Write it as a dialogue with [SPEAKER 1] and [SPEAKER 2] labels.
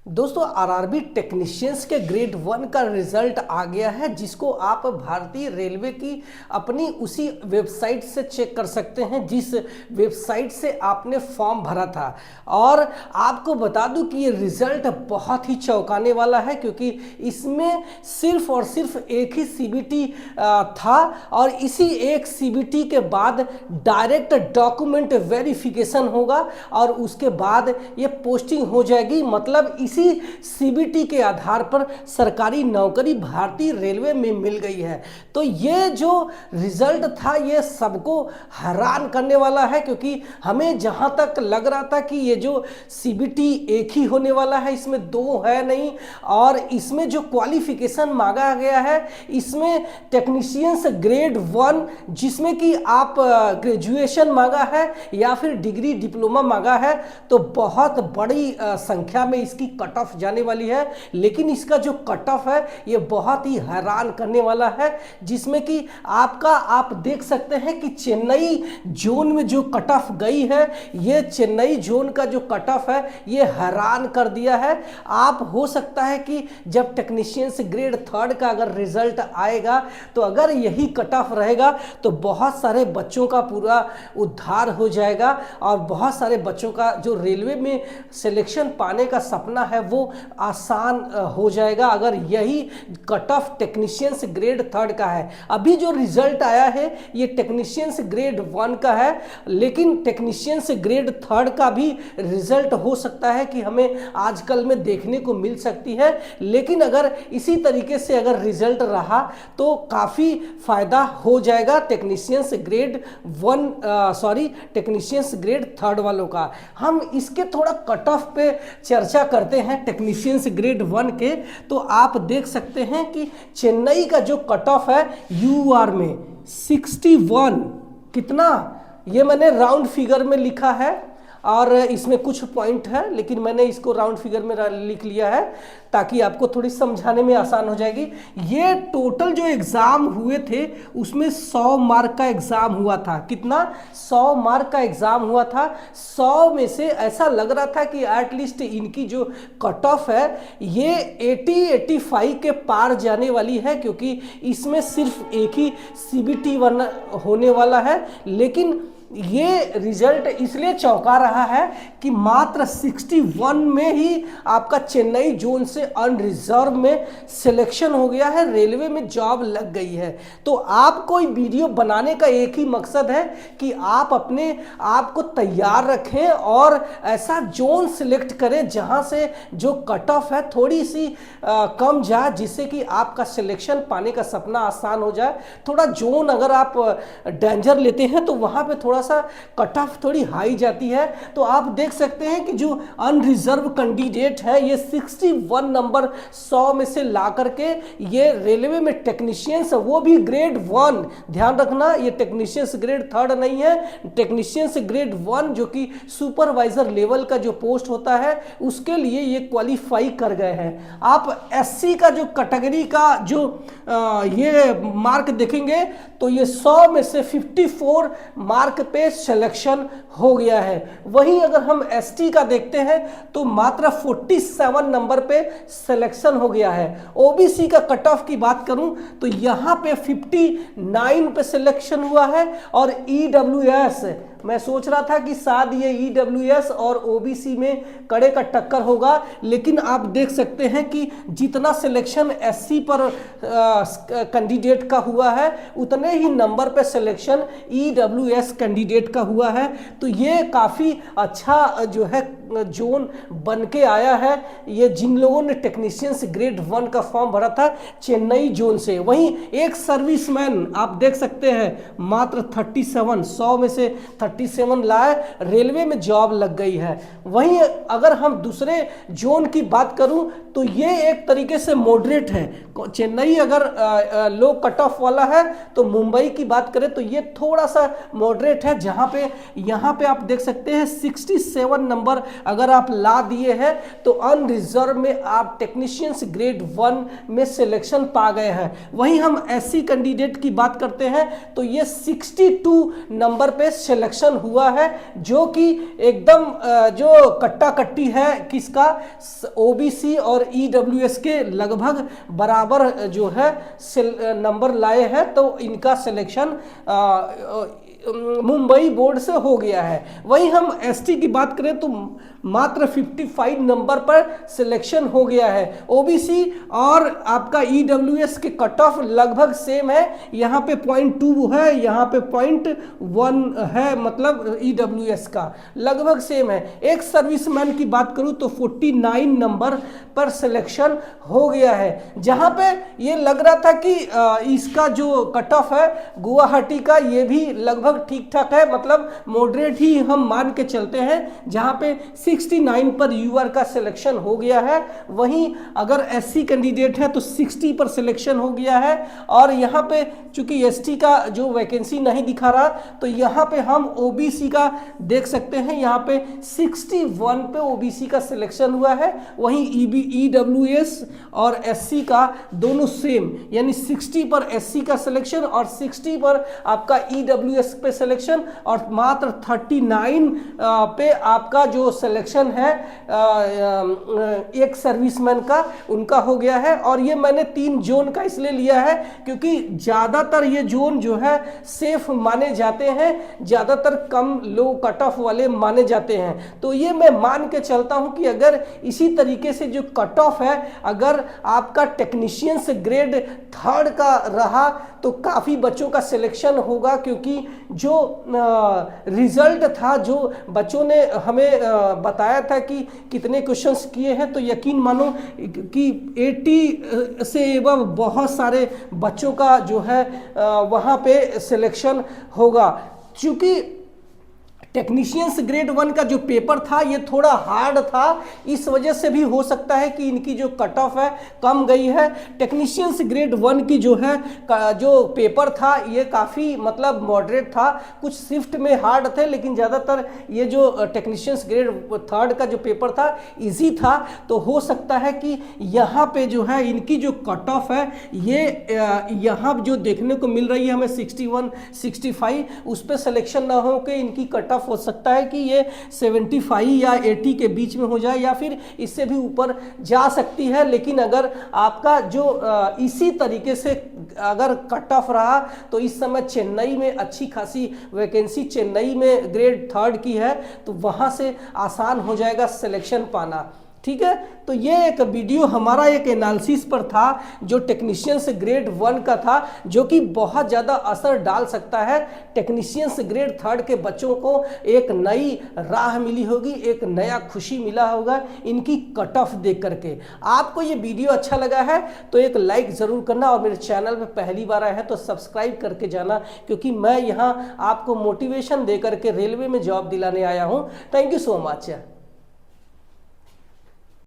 [SPEAKER 1] दोस्तों RRB technicians के grade 1 का रिजल्ट आ गया है, जिसको आप भारतीय रेलवे की अपनी उसी वेबसाइट से चेक कर सकते हैं जिस वेबसाइट से आपने फॉर्म भरा था। और आपको बता दूं कि ये रिजल्ट बहुत ही चौंकाने वाला है, क्योंकि इसमें सिर्फ और सिर्फ एक ही सीबीटी था और इसी एक सीबीटी के बाद डायरेक्ट डॉक्यूमेंट वेरिफिकेशन होगा और उसके बाद ये पोस्टिंग हो जाएगी। मतलब इसी सीबीटी के आधार पर सरकारी नौकरी भारतीय रेलवे में मिल गई है। तो ये जो रिजल्ट था ये सबको हैरान करने वाला है, क्योंकि हमें जहां तक लग रहा था कि ये जो सीबीटी एक ही होने वाला है, इसमें दो है नहीं, और इसमें जो क्वालिफिकेशन मांगा गया है इसमें टेक्नीशियंस ग्रेड 1 जिसमें कि आप ग्रेजुएशन मांगा है या फिर डिग्री डिप्लोमा मांगा है, तो बहुत बड़ी संख्या में इसकी कट ऑफ जाने वाली है। लेकिन इसका जो कट ऑफ है ये बहुत ही हैरान करने वाला है, जिसमें कि आप देख सकते हैं कि चेन्नई जोन में जो कट ऑफ गई है, ये चेन्नई जोन का जो कट ऑफ है ये हैरान कर दिया है। आप हो सकता है कि जब टेक्नीशियंस ग्रेड 3 का अगर रिजल्ट आएगा तो अगर यही कट ऑफ रहेगा तो बहुत सारे बच्चों का पूरा उद्धार हो जाएगा और बहुत सारे बच्चों का जो रेलवे में सिलेक्शन पाने का सपना है वो आसान हो जाएगा अगर यही कट ऑफ टेक्नीशियंस ग्रेड 3 का है। अभी जो रिजल्ट आया है ये टेक्नीशियंस ग्रेड 1 का है, लेकिन टेक्नीशियंस ग्रेड 3 का भी रिजल्ट हो सकता है कि हमें आजकल में देखने को मिल सकती है। लेकिन अगर इसी तरीके से अगर रिजल्ट रहा तो काफ़ी फायदा हो जाएगा टेक्नीशियंस ग्रेड 3 वालों का। हम इसके थोड़ा कट ऑफ पे चर्चा करते हैं टेक्नीशियंस ग्रेड 1 के। तो आप देख सकते हैं कि चेन्नई का जो कट ऑफ है यूआर में 61, कितना, ये मैंने राउंड फिगर में लिखा है और इसमें कुछ पॉइंट है, लेकिन मैंने इसको राउंड फिगर में लिख लिया है ताकि आपको थोड़ी समझाने में आसान हो जाएगी। ये टोटल जो एग्ज़ाम हुए थे उसमें 100 मार्क का एग्ज़ाम हुआ था। कितना? 100 मार्क का एग्ज़ाम हुआ था। 100 में से ऐसा लग रहा था कि एटलीस्ट इनकी जो कट ऑफ है ये 80-85 के पार जाने वाली है, क्योंकि इसमें सिर्फ एक ही सीबीटी होने वाला है। लेकिन ये रिजल्ट इसलिए चौंका रहा है कि मात्र 61 में ही आपका चेन्नई जोन से अनरिजर्व में सिलेक्शन हो गया है, रेलवे में जॉब लग गई है। तो आपको वीडियो बनाने का एक ही मकसद है कि आप अपने आप को तैयार रखें और ऐसा जोन सिलेक्ट करें जहां से जो कट ऑफ है थोड़ी सी कम जाए, जिससे कि आपका सिलेक्शन पाने का सपना आसान हो जाए। थोड़ा जोन अगर आप डेंजर लेते हैं तो वहां पे थोड़ा सा कट ऑफ थोड़ी हाई जाती है। तो आप देख सकते हैं कि जो अनरिजर्व कैंडिडेट है ये 61 नंबर 100 में से ला करके ये रेलवे में टेक्नीशियंस, वो भी ग्रेड 1, ध्यान रखना ये टेक्नीशियंस ग्रेड 3 नहीं है, टेक्नीशियंस ग्रेड 1 जो कि सुपरवाइजर लेवल का जो पोस्ट होता है उसके लिए ये क्वालिफाई कर गए हैं। आप एससी का जो कैटेगरी का जो ये मार्क देखेंगे तो ये 100 में से 54 मार्क पे सिलेक्शन हो गया है। वहीं अगर हम एसटी का देखते हैं तो मात्र 47 नंबर पे सिलेक्शन हो गया है। ओबीसी का कट ऑफ की बात करूं तो यहां पे 59 पे सिलेक्शन हुआ है। और ईडब्ल्यूएस, मैं सोच रहा था कि शायद ये ईडब्ल्यूएस और ओबीसी में कड़े का टक्कर होगा, लेकिन आप देख सकते हैं कि जितना सिलेक्शन एससी पर कैंडिडेट का हुआ है उतने ही नंबर पे सिलेक्शन ईडब्ल्यूएस कैंडिडेट का हुआ है। तो ये काफ़ी अच्छा जो है जोन बन के आया है, ये जिन लोगों ने टेक्नीशियंस ग्रेड 1 का फॉर्म भरा था चेन्नई जोन से। वहीं एक सर्विसमैन आप देख सकते हैं मात्र 37, 100 में से 37 लाए, रेलवे में जॉब लग गई है। वहीं अगर हम दूसरे जोन की बात करूं तो ये एक तरीके से मॉडरेट है। चेन्नई अगर लो कट ऑफ वाला है तो मुंबई की बात करें तो ये थोड़ा सा मॉडरेट है, जहां पे यहाँ पे आप देख सकते हैं 67 नंबर अगर आप ला दिए हैं तो अनरिजर्व में आप टेक्नीशियंस ग्रेड 1 में सिलेक्शन पा गए हैं। वहीं हम एससी कैंडिडेट की बात करते हैं तो ये 62 नंबर पे सिलेक्शन हुआ है, जो कि एकदम जो कट्टा कट्टी है किसका, ओबीसी और ईडब्ल्यूएस के लगभग बराबर जो है नंबर लाए हैं, तो इनका सिलेक्शन मुंबई बोर्ड से हो गया है। वहीं हम एसटी की बात करें तो मात्र 55 नंबर पर सिलेक्शन हो गया है। ओबीसी और आपका ईडब्ल्यूएस के कट ऑफ लगभग सेम है, यहाँ पे 0.2 है, यहाँ पे 0.1 है, मतलब ईडब्ल्यूएस का लगभग सेम है। एक सर्विसमैन की बात करूँ तो 49 नंबर पर सिलेक्शन हो गया है, जहाँ पे ये लग रहा था कि इसका जो कट ऑफ है गुवाहाटी का ये भी लगभग ठीक ठाक है, मतलब मॉडरेट ही हम मान के चलते हैं, जहाँ पे 69 पर यूआर का सिलेक्शन हो गया है। वहीं अगर एससी कैंडिडेट है तो 60 पर सिलेक्शन हो गया है। और यहाँ पे चूंकि एसटी का जो वैकेंसी नहीं दिखा रहा तो यहाँ पे हम ओबीसी का देख सकते हैं, यहाँ पे 61 पे ओबीसी का सिलेक्शन हुआ है। वहीं ईडब्ल्यूएस और एससी का दोनों सेम, यानी 60 पर एससी का सिलेक्शन और 60 पर आपका ईडब्ल्यूएस पे सिलेक्शन, और मात्र 39 पे आपका जो सिलेक्शन है एक सर्विसमैन का उनका हो गया है। और ये मैंने 3 जोन का इसलिए लिया है क्योंकि ज़्यादातर ये जोन जो है सेफ माने जाते हैं, ज़्यादातर कम लो कट ऑफ वाले माने जाते हैं। तो ये मैं मान के चलता हूं कि अगर इसी तरीके से जो कट ऑफ है, अगर आपका टेक्नीशियंस ग्रेड 3 का रहा तो काफ़ी बच्चों का सिलेक्शन होगा, क्योंकि जो रिजल्ट था, जो बच्चों ने हमें बताया था कि कितने क्वेश्चंस किए हैं, तो यकीन मानो कि 80 से एबव बहुत सारे बच्चों का जो है वहाँ पे सिलेक्शन होगा। चूँकि टेक्नीशियंस ग्रेड 1 का जो पेपर था ये थोड़ा हार्ड था, इस वजह से भी हो सकता है कि इनकी जो कट ऑफ है कम गई है। टेक्नीशियंस ग्रेड 1 की जो है जो पेपर था ये काफ़ी मतलब मॉडरेट था, कुछ शिफ्ट में हार्ड थे, लेकिन ज़्यादातर ये जो टेक्नीशियंस ग्रेड 3 का जो पेपर था इजी था। तो हो सकता है कि यहाँ पे जो है इनकी जो कट ऑफ है ये यहाँ जो देखने को मिल रही है हमें 61 65, उस पर सिलेक्शन ना हो के इनकी कट ऑफ हो सकता है कि ये 75 या 80 के बीच में हो जाए, या फिर इससे भी ऊपर जा सकती है। लेकिन अगर आपका जो इसी तरीके से अगर कट ऑफ रहा तो इस समय चेन्नई में अच्छी खासी वैकेंसी चेन्नई में ग्रेड 3 की है, तो वहाँ से आसान हो जाएगा सिलेक्शन पाना। ठीक है, तो ये एक वीडियो हमारा एक एनालिसिस पर था जो टेक्नीशियंस ग्रेड 1 का था, जो कि बहुत ज़्यादा असर डाल सकता है। टेक्नीशियंस ग्रेड 3 के बच्चों को एक नई राह मिली होगी, एक नया खुशी मिला होगा इनकी कट ऑफ देख करके। आपको ये वीडियो अच्छा लगा है तो एक लाइक ज़रूर करना, और मेरे चैनल पर पहली बार आए हैं तो सब्सक्राइब करके जाना, क्योंकि मैं यहाँ आपको मोटिवेशन दे करके रेलवे में जॉब दिलाने आया हूँ। Thank you so much.